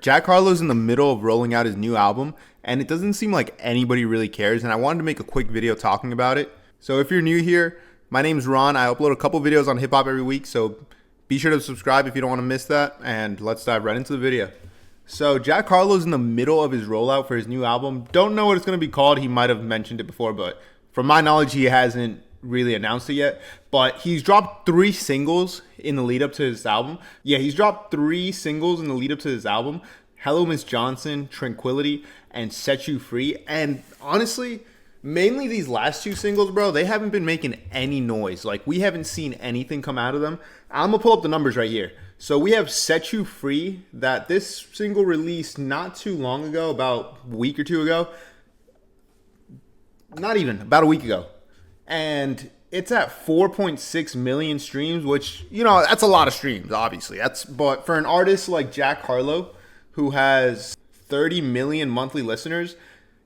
Jack Harlow's in the middle of rolling out his new album, and it doesn't seem like anybody really cares, and I wanted to make a quick video talking about it. So if you're new here, my name's Ron. I upload a couple videos on hip-hop every week, so be sure to subscribe if you don't want to miss that, and let's dive right into the video. So Jack Harlow's in the middle of his rollout for his new album. Don't know what it's going to be called. He might have mentioned it before, but from my knowledge, he hasn't really announced it yet. But he's dropped 3 singles in the lead up to his album. Yeah, he's dropped 3 singles in the lead up to his album: Hello, Miss Johnson, Tranquility, and Set You Free. And honestly, mainly these last 2 singles, bro, they haven't been making any noise. Like, we haven't seen anything come out of them. I'm going to pull up the numbers right here. So we have Set You Free, that this single released not too long ago, about a week or 2 ago. Not even, about a week ago. And it's at 4.6 million streams, which, you know, that's a lot of streams, obviously. But for an artist like Jack Harlow, who has 30 million monthly listeners,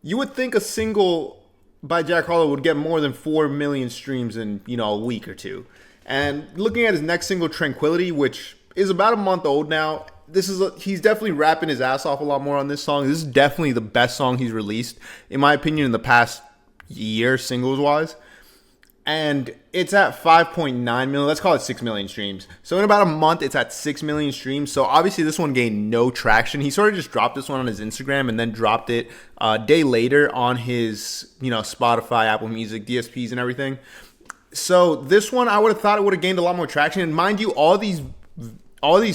you would think a single by Jack Harlow would get more than 4 million streams in, you know, a week or 2. And looking at his next single, Tranquility, which is about a month old now, he's definitely rapping his ass off a lot more on this song. This is definitely the best song he's released, in my opinion, in the past year, singles-wise. And it's at 5.9 million. Let's call it 6 million streams. So in about a month, it's at 6 million streams. So obviously this one gained no traction. He sort of just dropped this one on his Instagram and then dropped it a day later on his, you know, Spotify, Apple Music, DSPs, and everything. So this one, I would have thought it would have gained a lot more traction. And mind you, all these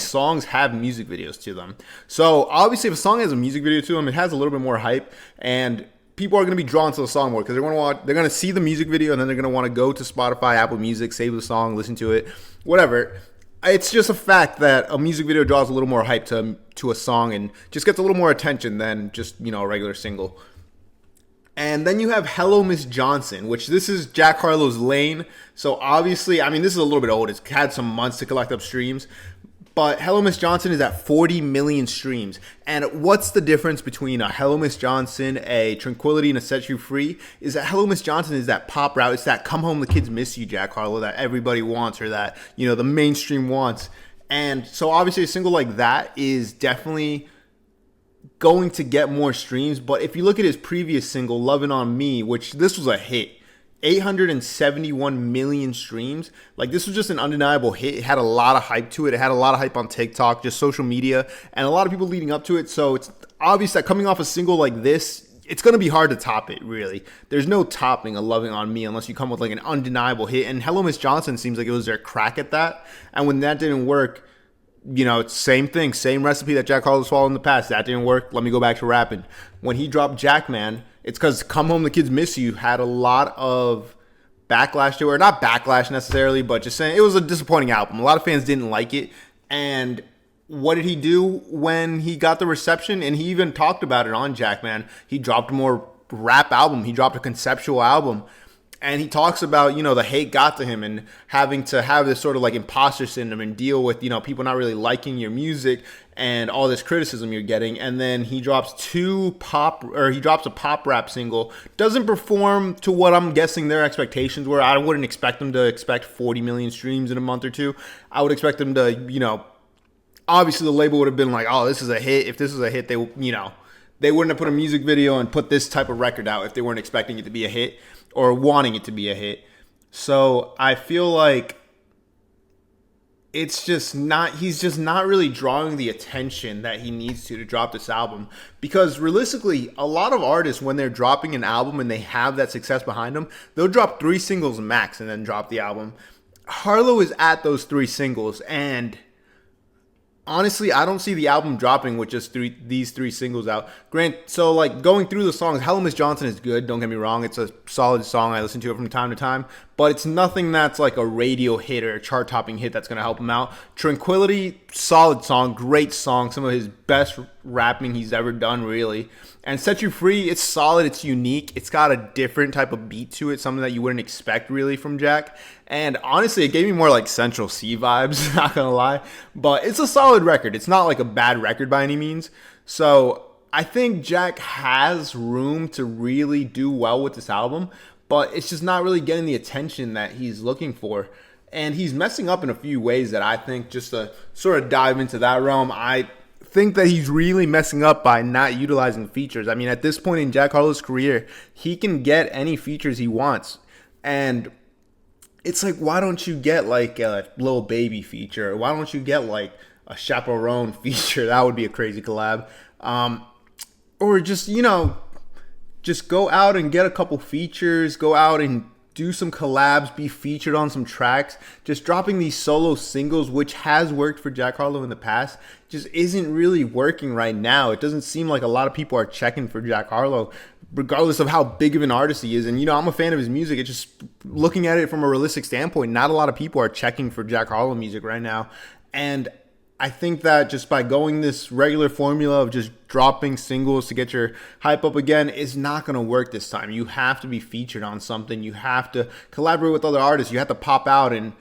songs have music videos to them. So obviously if a song has a music video to them, it has a little bit more hype, and people are going to be drawn to the song more because they're going to see the music video, and then they're going to want to go to Spotify, Apple Music, save the song, listen to it, whatever. It's just a fact that a music video draws a little more hype to a song and just gets a little more attention than just, you know, a regular single. And then you have Hello, Miss Johnson, which this is Jack Harlow's lane. So obviously, I mean, this is a little bit old. It's had some months to collect up streams. But Hello, Miss Johnson is at 40 million streams. And what's the difference between a Hello, Miss Johnson, a Tranquility, and a Set You Free? Is that Hello, Miss Johnson is that pop route. It's that Come Home, the Kids Miss You, Jack Harlow, that everybody wants, or that, you know, the mainstream wants. And so obviously a single like that is definitely going to get more streams. But if you look at his previous single, Lovin' On Me, which this was a hit, 871 million streams. Like, this was just an undeniable hit. It had a lot of hype to it. It had a lot of hype on TikTok, just social media, and a lot of people leading up to it. So it's obvious that coming off a single like this, it's going to be hard to top it, really. There's no topping a Loving On Me unless you come with like an undeniable hit. And Hello, Miss Johnson seems like it was their crack at that. And when that didn't work, you know, it's same thing, same recipe that Jack Harlow's followed in the past. That didn't work. Let me go back to rapping. When he dropped Jackman, it's because Come Home, the Kids Miss You had a lot of backlash to it. Or not backlash necessarily, but just saying it was a disappointing album. A lot of fans didn't like it. And what did he do when he got the reception? And he even talked about it on Jackman. He dropped a more rap album. He dropped a conceptual album. And he talks about, you know, the hate got to him and having to have this sort of like imposter syndrome and deal with, you know, people not really liking your music and all this criticism you're getting. And then he drops a pop rap single. Doesn't perform to what I'm guessing their expectations were. I wouldn't expect them to expect 40 million streams in a month or 2. I would expect them to, you know, obviously the label would have been like, oh, this is a hit. If this was a hit, they wouldn't have put a music video and put this type of record out if they weren't expecting it to be a hit or wanting it to be a hit. So I feel like he's just not really drawing the attention that he needs to drop this album. Because realistically, a lot of artists, when they're dropping an album and they have that success behind them, they'll drop 3 singles max and then drop the album. Harlow is at those 3 singles, and honestly, I don't see the album dropping with just these 3 singles out. So like going through the songs, Hello, Miss Johnson is good. Don't get me wrong. It's a solid song. I listen to it from time to time. But it's nothing that's like a radio hit or a chart-topping hit that's going to help him out. Tranquility, solid song. Great song. Some of his best rapping he's ever done, really. And Set You Free, it's solid. It's unique. It's got a different type of beat to it, something that you wouldn't expect, really, from Jack. And honestly, it gave me more like Central C vibes, not going to lie. But it's a solid record. It's not like a bad record by any means. So I think Jack has room to really do well with this album, but it's just not really getting the attention that he's looking for. And he's messing up in a few ways that I think, just to sort of dive into that realm, think that he's really messing up by not utilizing features. I mean, at this point in Jack Harlow's career, he can get any features he wants. And it's like, why don't you get like a Lil Baby feature? Why don't you get like a Chaperone feature? That would be a crazy collab. Or just, just go out and get a couple features, go out and do some collabs, be featured on some tracks. Just dropping these solo singles, which has worked for Jack Harlow in the past, just isn't really working right now. It doesn't seem like a lot of people are checking for Jack Harlow, regardless of how big of an artist he is. And, I'm a fan of his music. It's just looking at it from a realistic standpoint, not a lot of people are checking for Jack Harlow music right now. And I think that just by going this regular formula of just dropping singles to get your hype up again is not going to work this time. You have to be featured on something. You have to collaborate with other artists. You have to pop out and,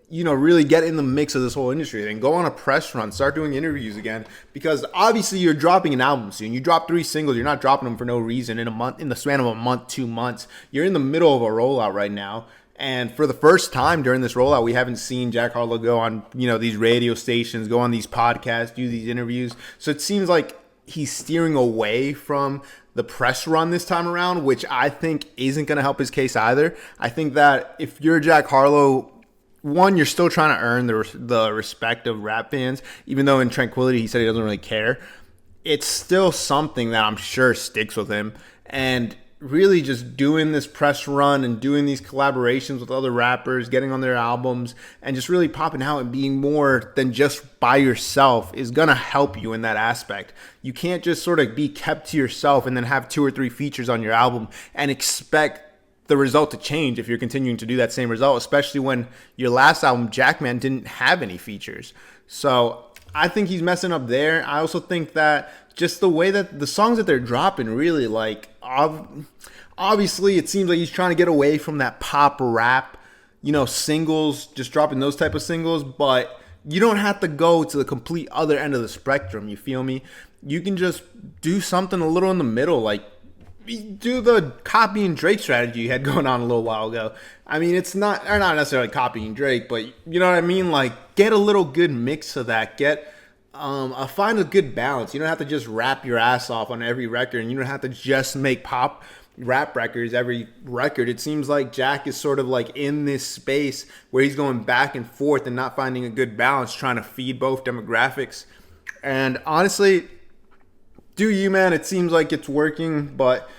really get in the mix of this whole industry. And go on a press run. Start doing interviews again. Because obviously you're dropping an album soon. You drop 3 singles. You're not dropping them for no reason in a month, in the span of a month, 2 months. You're in the middle of a rollout right now. And for the first time during this rollout, we haven't seen Jack Harlow go on, these radio stations, go on these podcasts, do these interviews. So it seems like he's steering away from the press run this time around, which I think isn't going to help his case either. I think that if you're Jack Harlow, one, you're still trying to earn the respect of rap fans, even though in Tranquility he said he doesn't really care. It's still something that I'm sure sticks with him. And really just doing this press run and doing these collaborations with other rappers, getting on their albums, and just really popping out and being more than just by yourself is going to help you in that aspect. You can't just sort of be kept to yourself and then have 2 or 3 features on your album and expect the result to change if you're continuing to do that same result, especially when your last album, Jackman, didn't have any features. So I think he's messing up there. I also think that just the way that the songs that they're dropping really, like, obviously it seems like he's trying to get away from that pop rap, singles, just dropping those type of singles, but you don't have to go to the complete other end of the spectrum, you feel me? You can just do something a little in the middle, like do the copying Drake strategy you had going on a little while ago. I mean, it's not necessarily copying Drake, but you know what I mean? Like, get a little good mix of that. Find a good balance. You don't have to just rap your ass off on every record, and you don't have to just make pop rap records every record. It seems like Jack is sort of like in this space where he's going back and forth and not finding a good balance, trying to feed both demographics. And honestly, do you, man? It seems like it's working, but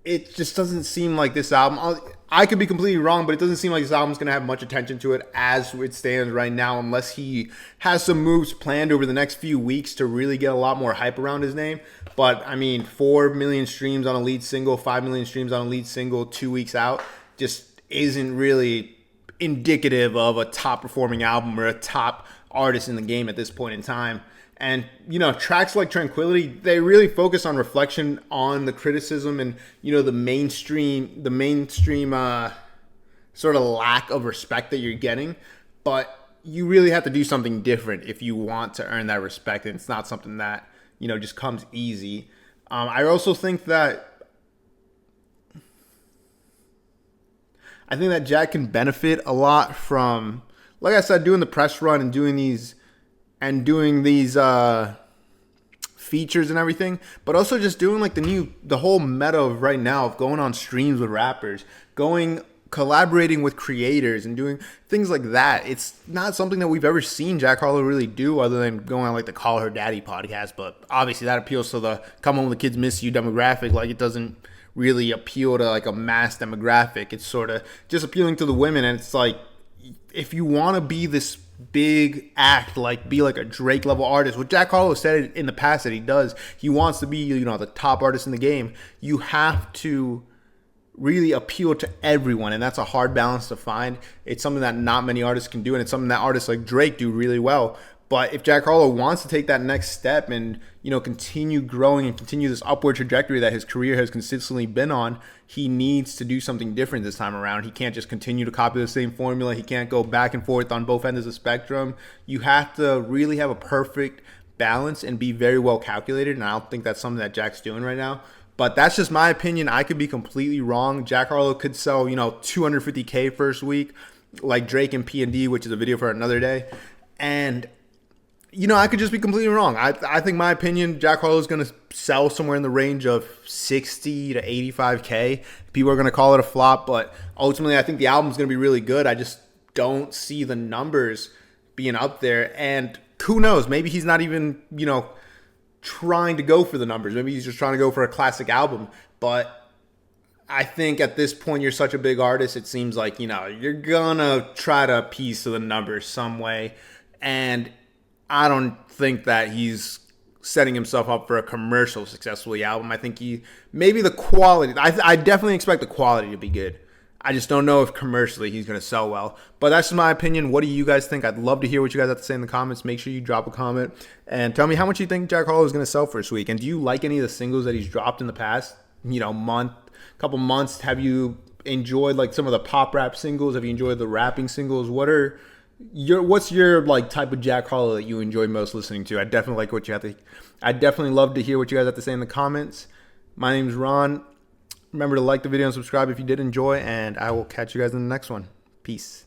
it just doesn't seem like this album. I could be completely wrong, but it doesn't seem like this album's going to have much attention to it as it stands right now, unless he has some moves planned over the next few weeks to really get a lot more hype around his name. But, I mean, 4 million streams on a lead single, 5 million streams on a lead single 2 weeks out just isn't really indicative of a top-performing album or a top artist in the game at this point in time. And, tracks like Tranquility, they really focus on reflection on the criticism and, the mainstream sort of lack of respect that you're getting. But you really have to do something different if you want to earn that respect. And it's not something that, just comes easy. I also think that Jack can benefit a lot from, like I said, doing the press run and doing these features and everything, but also just doing like the whole meta of right now of going on streams with rappers, collaborating with creators and doing things like that. It's not something that we've ever seen Jack Harlow really do other than going on like the Call Her Daddy podcast, but obviously that appeals to the Come Home, the Kids Miss You demographic. Like, it doesn't really appeal to like a mass demographic. It's sort of just appealing to the women, and it's like, if you want to be this big act, like be like a Drake level artist, what Jack Harlow said in the past that he does, he wants to be, the top artist in the game. You have to really appeal to everyone, and that's a hard balance to find. It's something that not many artists can do, and it's something that artists like Drake do really well. But if Jack Harlow wants to take that next step and, continue growing and continue this upward trajectory that his career has consistently been on, he needs to do something different this time around. He can't just continue to copy the same formula. He can't go back and forth on both ends of the spectrum. You have to really have a perfect balance and be very well calculated, and I don't think that's something that Jack's doing right now. But that's just my opinion. I could be completely wrong. Jack Harlow could sell, 250K first week, like Drake and P&D, which is a video for another day. And I could just be completely wrong. I think my opinion, Jack Harlow is going to sell somewhere in the range of 60 to 85K. People are going to call it a flop, but ultimately I think the album's going to be really good. I just don't see the numbers being up there. And who knows? Maybe he's not even, trying to go for the numbers. Maybe he's just trying to go for a classic album. But I think at this point, you're such a big artist, it seems like, you're going to try to appease to the numbers some way. And I don't think that he's setting himself up for a commercial successfully album. I think maybe the quality, I definitely expect the quality to be good. I just don't know if commercially he's going to sell well. But that's just my opinion. What do you guys think? I'd love to hear what you guys have to say in the comments. Make sure you drop a comment and tell me how much you think Jack Harlow is going to sell for this week. And do you like any of the singles that he's dropped in the past, couple months? Have you enjoyed like some of the pop rap singles? Have you enjoyed the rapping singles? What's your like type of Jack Harlow that you enjoy most listening to? I definitely like what you have to. I definitely love to hear what you guys have to say in the comments. My name's Ron. Remember to like the video and subscribe if you did enjoy, and I will catch you guys in the next one. Peace.